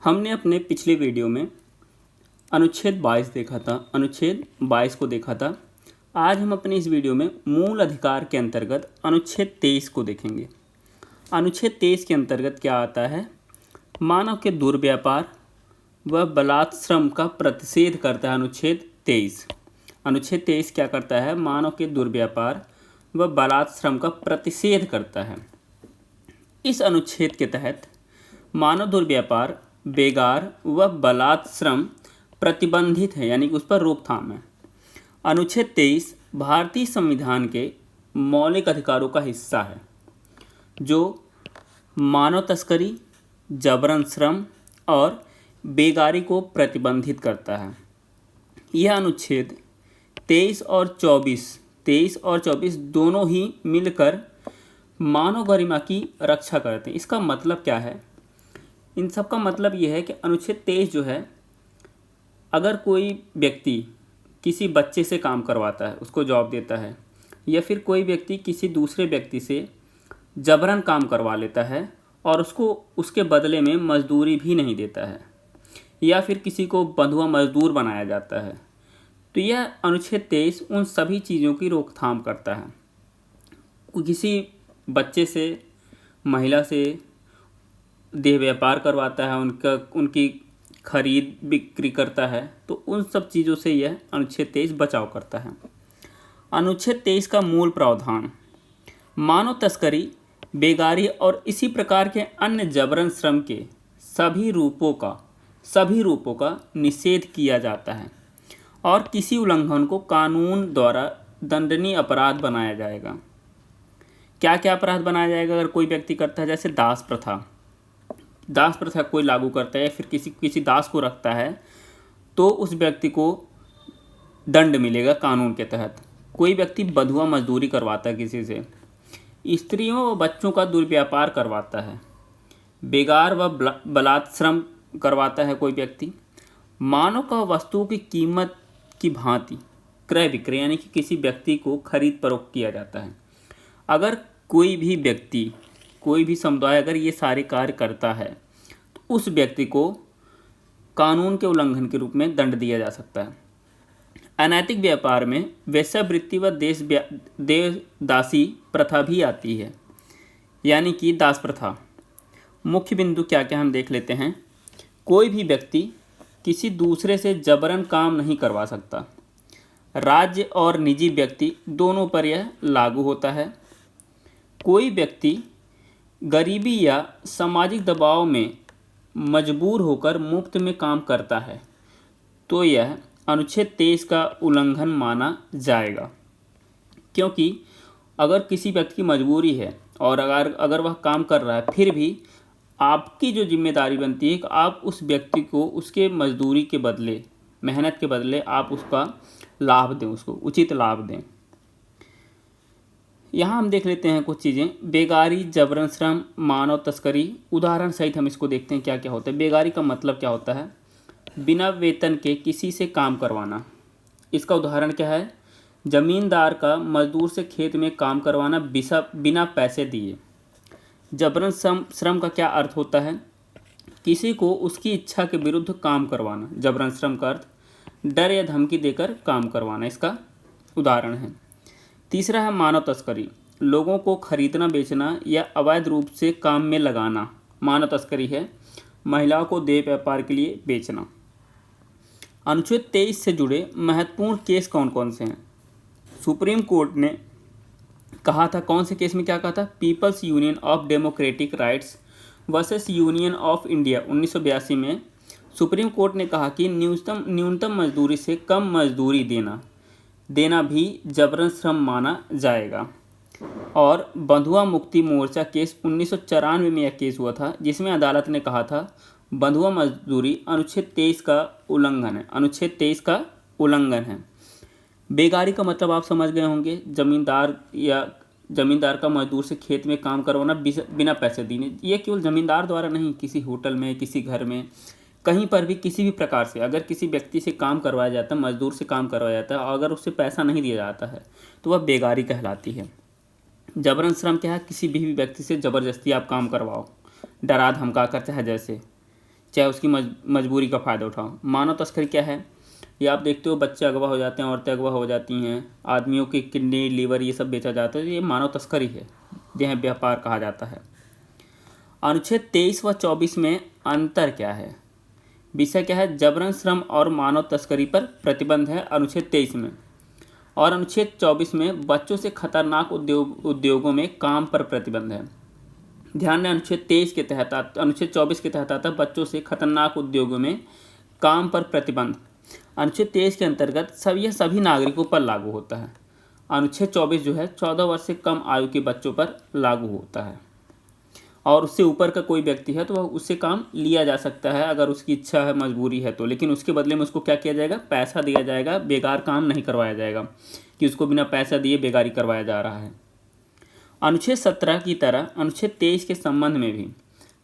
हमने अपने पिछले वीडियो में अनुच्छेद 22 देखा था, अनुच्छेद 22 को देखा था। आज हम अपने इस वीडियो में मूल अधिकार के अंतर्गत अनुच्छेद 23 को देखेंगे। अनुच्छेद 23 के अंतर्गत क्या आता है? मानव के दुर्व्यापार व बलात्श्रम का प्रतिषेध करता है अनुच्छेद 23। अनुच्छेद 23 क्या करता है? मानव के दुर्व्यापार व बलात्श्रम का प्रतिषेध करता है। इस अनुच्छेद के तहत मानव दुर्व्यापार, बेगार व बलात्श्रम प्रतिबंधित है, यानी कि उस पर रोकथाम है। अनुच्छेद 23 भारतीय संविधान के मौलिक अधिकारों का हिस्सा है, जो मानव तस्करी, जबरन श्रम और बेगारी को प्रतिबंधित करता है। यह अनुच्छेद 23 और 24 दोनों ही मिलकर मानव गरिमा की रक्षा करते हैं। इसका मतलब क्या है? इन सब का मतलब ये है कि अनुच्छेद 23 जो है, अगर कोई व्यक्ति किसी बच्चे से काम करवाता है, उसको जॉब देता है, या फिर कोई व्यक्ति किसी दूसरे व्यक्ति से जबरन काम करवा लेता है और उसको उसके बदले में मजदूरी भी नहीं देता है, या फिर किसी को बंधुआ मजदूर बनाया जाता है, तो यह अनुच्छेद 23 उन सभी चीज़ों की रोकथाम करता है। किसी बच्चे से, महिला से देह व्यापार करवाता है, उनकी खरीद बिक्री करता है, तो उन सब चीज़ों से यह अनुच्छेद 23 बचाव करता है। अनुच्छेद 23 का मूल प्रावधान मानव तस्करी, बेगारी और इसी प्रकार के अन्य जबरन श्रम के सभी रूपों का निषेध किया जाता है और किसी उल्लंघन को कानून द्वारा दंडनीय अपराध बनाया जाएगा। क्या क्या अपराध बनाया जाएगा अगर कोई व्यक्ति करता है? जैसे दास प्रथा कोई लागू करता है या फिर किसी दास को रखता है, तो उस व्यक्ति को दंड मिलेगा कानून के तहत। कोई व्यक्ति बंधुआ मजदूरी करवाता है किसी से, स्त्रियों व बच्चों का दुर्व्यापार करवाता है, बेगार व बलात्श्रम करवाता है कोई व्यक्ति, मानव का वस्तुओं की कीमत की भांति क्रय विक्रय, यानी कि किसी व्यक्ति को खरीद फरोख्त किया जाता है। अगर कोई भी व्यक्ति, कोई भी समुदाय अगर ये सारे कार्य करता है, तो उस व्यक्ति को कानून के उल्लंघन के रूप में दंड दिया जा सकता है। अनैतिक व्यापार में वेश्यावृत्ति व देवदासी प्रथा भी आती है, यानी कि दास प्रथा। मुख्य बिंदु क्या क्या हम देख लेते हैं। कोई भी व्यक्ति किसी दूसरे से जबरन काम नहीं करवा सकता। राज्य और निजी व्यक्ति दोनों पर यह लागू होता है। कोई व्यक्ति गरीबी या सामाजिक दबाव में मजबूर होकर मुफ्त में काम करता है, तो यह अनुच्छेद 23 का उल्लंघन माना जाएगा। क्योंकि अगर किसी व्यक्ति की मजबूरी है और अगर वह काम कर रहा है, फिर भी आपकी जो जिम्मेदारी बनती है कि आप उस व्यक्ति को उसके मजदूरी के बदले, मेहनत के बदले आप उसका लाभ दें, उसको उचित लाभ दें। यहाँ हम देख लेते हैं कुछ चीज़ें। बेगारी, जबरन श्रम, मानव तस्करी, उदाहरण सहित हम इसको देखते हैं क्या क्या होता है। बेगारी का मतलब क्या होता है? बिना वेतन के किसी से काम करवाना। इसका उदाहरण क्या है? जमींदार का मजदूर से खेत में काम करवाना बिना पैसे दिए। जबरन श्रम का क्या अर्थ होता है? किसी को उसकी इच्छा के विरुद्ध काम करवाना। जबरन श्रम का अर्थ डर या धमकी देकर काम करवाना, इसका उदाहरण है। तीसरा है मानव तस्करी, लोगों को खरीदना, बेचना या अवैध रूप से काम में लगाना मानव तस्करी है। महिलाओं को देह व्यापार के लिए बेचना। अनुच्छेद 23 से जुड़े महत्वपूर्ण केस कौन कौन से हैं? सुप्रीम कोर्ट ने कहा था, कौन से केस में क्या कहा था? Peoples union of democratic rights versus union of India 1982 में सुप्रीम कोर्ट ने कहा कि न्यूनतम मजदूरी से कम मजदूरी देना भी जबरन श्रम माना जाएगा। और बंधुआ मुक्ति मोर्चा केस 1994 में यह केस हुआ था, जिसमें अदालत ने कहा था बंधुआ मजदूरी अनुच्छेद 23 का उल्लंघन है। अनुच्छेद 23 का उल्लंघन है। बेगारी का मतलब आप समझ गए होंगे, जमींदार का मजदूर से खेत में काम करवाना बिना पैसे देने। ये केवल जमींदार द्वारा नहीं, किसी होटल में, किसी घर में, कहीं पर भी किसी भी प्रकार से अगर किसी व्यक्ति से काम करवाया जाता है, मजदूर से काम करवाया जाता है, और अगर उससे पैसा नहीं दिया जाता है, तो वह बेगारी कहलाती है। जबरन श्रम क्या है? किसी भी व्यक्ति से ज़बरदस्ती आप काम करवाओ, डरा धमका कर, चाहे जैसे, चाहे उसकी मजबूरी का फ़ायदा उठाओ। मानव तस्करी क्या है? ये आप देखते हो, बच्चे अगवा हो जाते हैं, औरतें अगवा हो जाती हैं, आदमियों की किडनी, लीवर ये सब बेचा जाता है, ये मानव तस्करी है, देह व्यापार कहा जाता है। अनुच्छेद 23 व 24 में अंतर क्या है? विषय क्या है? जबरन श्रम और मानव तस्करी पर प्रतिबंध है अनुच्छेद 23 में, और अनुच्छेद 24 में बच्चों से खतरनाक उद्योगों में काम पर प्रतिबंध है। ध्यान दें, अनुच्छेद 23 के तहत, अनुच्छेद 24 के तहत आता है बच्चों से खतरनाक उद्योगों में काम पर प्रतिबंध। अनुच्छेद 23 के अंतर्गत सभी नागरिकों पर लागू होता है। अनुच्छेद 24 जो है 14 वर्ष से कम आयु के बच्चों पर लागू होता है, और उससे ऊपर का कोई व्यक्ति है तो वह उससे काम लिया जा सकता है अगर उसकी इच्छा है, मजबूरी है तो, लेकिन उसके बदले में उसको क्या किया जाएगा? पैसा दिया जाएगा, बेकार काम नहीं करवाया जाएगा कि उसको बिना पैसा दिए बेगारी करवाया जा रहा है। अनुच्छेद 17 की तरह अनुच्छेद 23 के संबंध में भी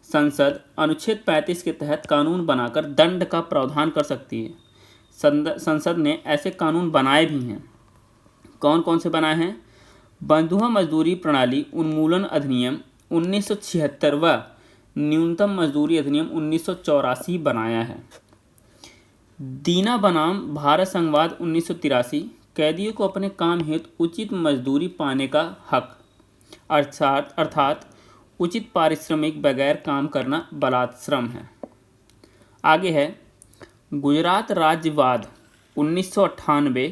संसद अनुच्छेद 35 के तहत कानून बनाकर दंड का प्रावधान कर सकती है। संसद ने ऐसे कानून बनाए भी हैं। कौन कौन से बनाए हैं? बंधुआ मजदूरी प्रणाली उन्मूलन अधिनियम 1976 व न्यूनतम मजदूरी अधिनियम 1984 बनाया है। दीना बनाम भारत संघवाद 1983 कैदियों को अपने काम हेतु उचित मजदूरी पाने का हक, अर्थात उचित पारिश्रमिक बगैर काम करना बलात्श्रम है। आगे है गुजरात राज्यवाद 1998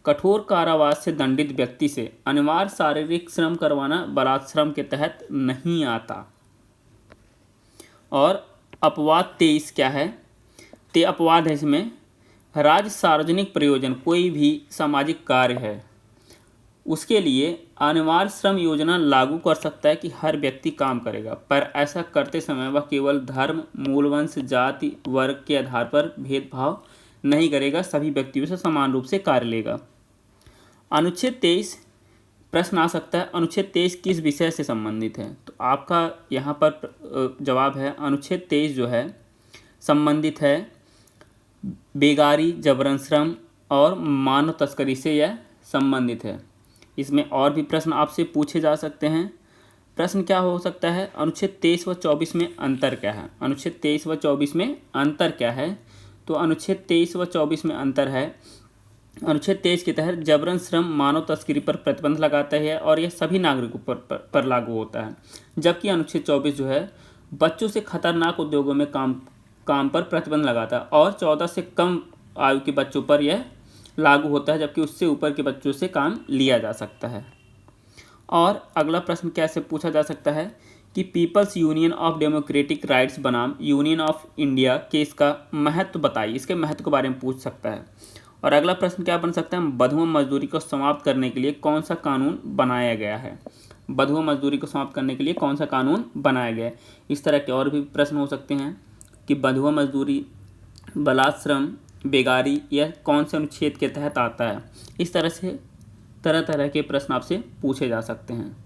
कठोर कारावास से दंडित व्यक्ति से अनिवार्य शारीरिक श्रम करवाना बलात्श्रम के तहत नहीं आता। और अपवाद 23 क्या है? अपवाद है इसमें, राज्य सार्वजनिक प्रयोजन कोई भी सामाजिक कार्य है उसके लिए अनिवार्य श्रम योजना लागू कर सकता है कि हर व्यक्ति काम करेगा, पर ऐसा करते समय वह केवल धर्म, मूलवंश, जाति, वर्ग के आधार पर भेदभाव नहीं करेगा, सभी व्यक्तियों से समान रूप से कार्य लेगा। अनुच्छेद 23 प्रश्न आ सकता है, अनुच्छेद 23 किस विषय से संबंधित है? तो आपका यहाँ पर जवाब है अनुच्छेद 23 जो है संबंधित है बेगारी, जबरन श्रम और मानव तस्करी से यह संबंधित है। इसमें और भी प्रश्न आपसे पूछे जा सकते हैं। प्रश्न क्या हो सकता है? अनुच्छेद 23 व 24 में अंतर क्या है? अनुच्छेद 23 व 24 में अंतर क्या है? तो अनुच्छेद 23 व 24 में अंतर है, अनुच्छेद 23 के तहत जबरन श्रम मानव तस्करी पर प्रतिबंध लगाता है और यह सभी नागरिकों पर लागू होता है, जबकि अनुच्छेद 24 जो है बच्चों से खतरनाक उद्योगों में काम पर प्रतिबंध लगाता है और 14 से कम आयु के बच्चों पर यह लागू होता है, जबकि उससे ऊपर के बच्चों से काम लिया जा सकता है। और अगला प्रश्न कैसे पूछा जा सकता है कि peoples union of democratic rights बनाम यूनियन ऑफ इंडिया के इसका महत्व बताइए, इसके महत्व के बारे में पूछ सकता है। और अगला प्रश्न क्या बन सकता है? बंधुआ मजदूरी को समाप्त करने के लिए कौन सा कानून बनाया गया है? बंधुआ मजदूरी को समाप्त करने के लिए कौन सा कानून बनाया गया है? इस तरह के और भी प्रश्न हो सकते हैं कि बंधुआ मजदूरी, बलात्श्रम, बेगारी यह कौन से अनुच्छेद के तहत आता है। इस तरह से तरह तरह के प्रश्न आपसे पूछे जा सकते हैं।